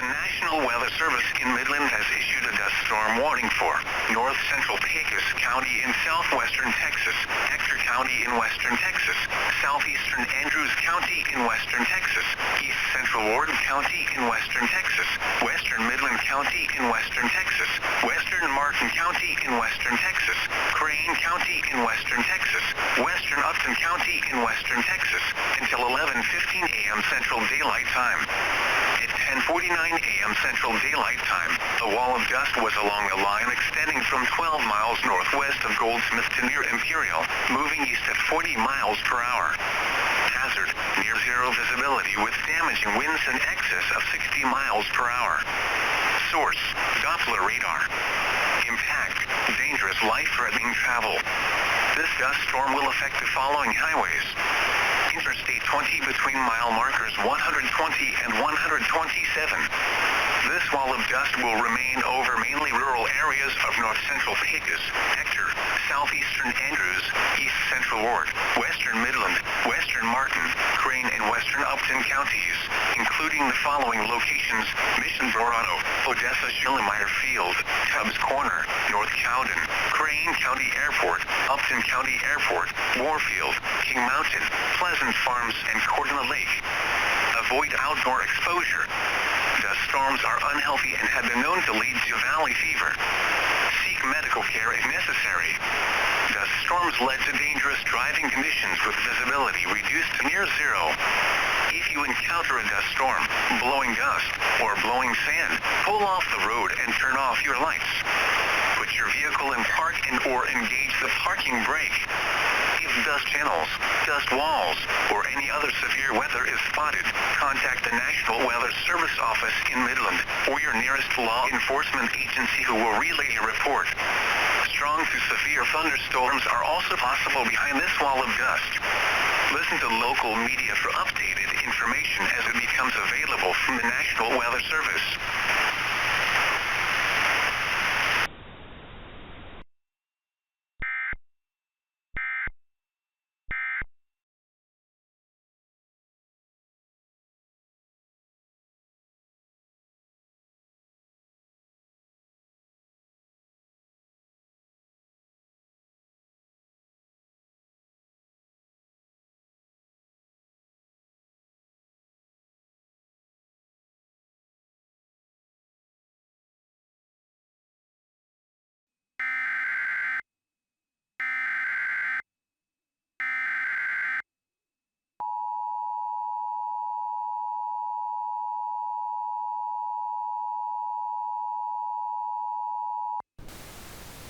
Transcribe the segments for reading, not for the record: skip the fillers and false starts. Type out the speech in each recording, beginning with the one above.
National Weather Service in Midland has issued a dust storm warning for north central Pecos County in southwestern Texas, Ector County in western Texas, southeastern Andrews County in western Texas, east central Ward County in western Texas, western Midland County in western Texas, western Martin County in western Texas, Crane County in western Texas, western Upton County in western Texas, until 11:15 a.m. Central Daylight Time. At 10:49 a.m. Central Daylight Time, a wall of dust was along a line extending from 12 miles northwest of Goldsmith to near Imperial, moving east at 40 miles per hour. Hazard, near zero visibility with damaging winds in excess of 60 miles per hour. Source, Doppler radar. Impact, dangerous life-threatening travel. This dust storm will affect the following highways. Interstate 20 between mile markers 120 and 127. This wall of dust will remain over mainly rural areas of north central Pecos, Ector, southeastern Andrews, east central Ward, western Midland, western Martin, Crane and western Upton counties, including the following locations: Mission Dorado, Odessa Schillemeyer Field, Tubbs Corner, North Cowden, Crane County Airport, Upton County Airport, Warfield, King Mountain, Pleasant Farms and Cordona Lake. Avoid outdoor exposure. Dust storms are unhealthy and have been known to lead to valley fever. Seek medical care if necessary. Dust storms led to dangerous driving conditions with visibility reduced to near zero. If you encounter a dust storm, blowing dust, or blowing sand, pull off the road and turn off your lights. Put your vehicle in park and/or engage the parking brake. If dust channels, dust walls, or any other severe weather is spotted, contact the National Weather Service office in Midland or your nearest law enforcement agency who will relay your report. Strong to severe thunderstorms are also possible behind this wall of dust. Listen to local media for updated information as it becomes available from the National Weather Service.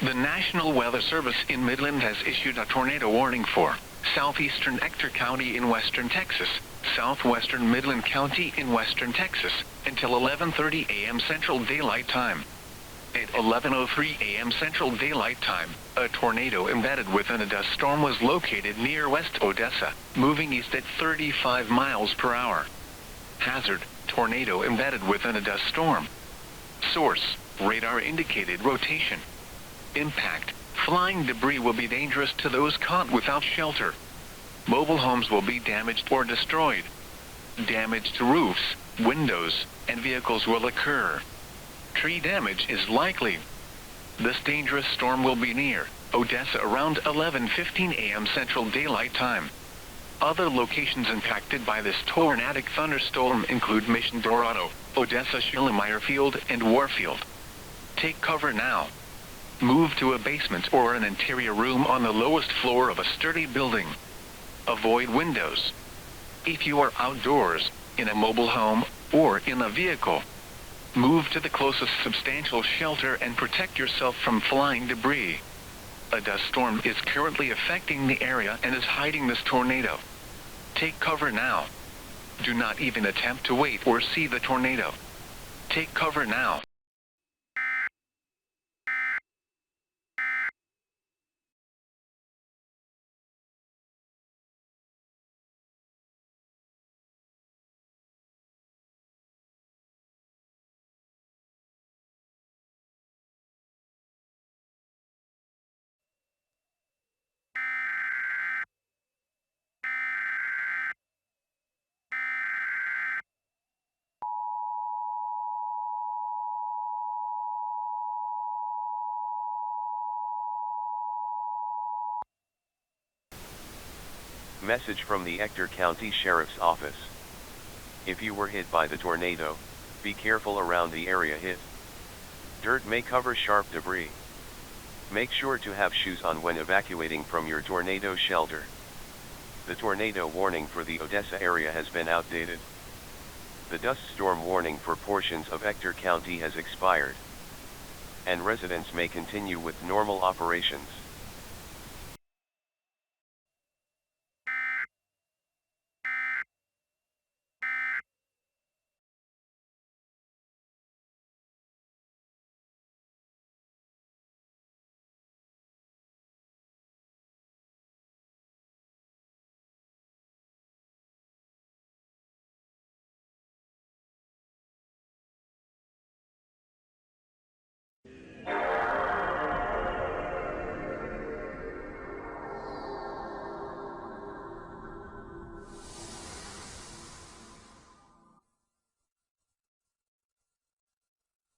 The National Weather Service in Midland has issued a tornado warning for southeastern Ector County in western Texas, southwestern Midland County in western Texas, until 11:30 a.m. Central Daylight Time. At 11:03 a.m. Central Daylight Time, a tornado embedded within a dust storm was located near West Odessa, moving east at 35 miles per hour. Hazard: tornado embedded within a dust storm. Source: radar indicated rotation. Impact: flying debris will be dangerous to those caught without shelter. Mobile homes will be damaged or destroyed. Damage to roofs, windows, and vehicles will occur. Tree damage is likely. This dangerous storm will be near Odessa around 11:15 a.m. Central Daylight Time. Other locations impacted by this tornadic thunderstorm include Mission Dorado, Odessa Schillemeyer Field, and Warfield. Take cover now. Move to a basement or an interior room on the lowest floor of a sturdy building. Avoid windows. If you are outdoors, in a mobile home, or in a vehicle, move to the closest substantial shelter and protect yourself from flying debris. A dust storm is currently affecting the area and is hiding this tornado. Take cover now. Do not even attempt to wait or see the tornado. Take cover now. Message from the Ector County Sheriff's Office. If you were hit by the tornado, be careful around the area hit. Dirt may cover sharp debris. Make sure to have shoes on when evacuating from your tornado shelter. The tornado warning for the Odessa area has been outdated. The dust storm warning for portions of Ector County has expired, and residents may continue with normal operations.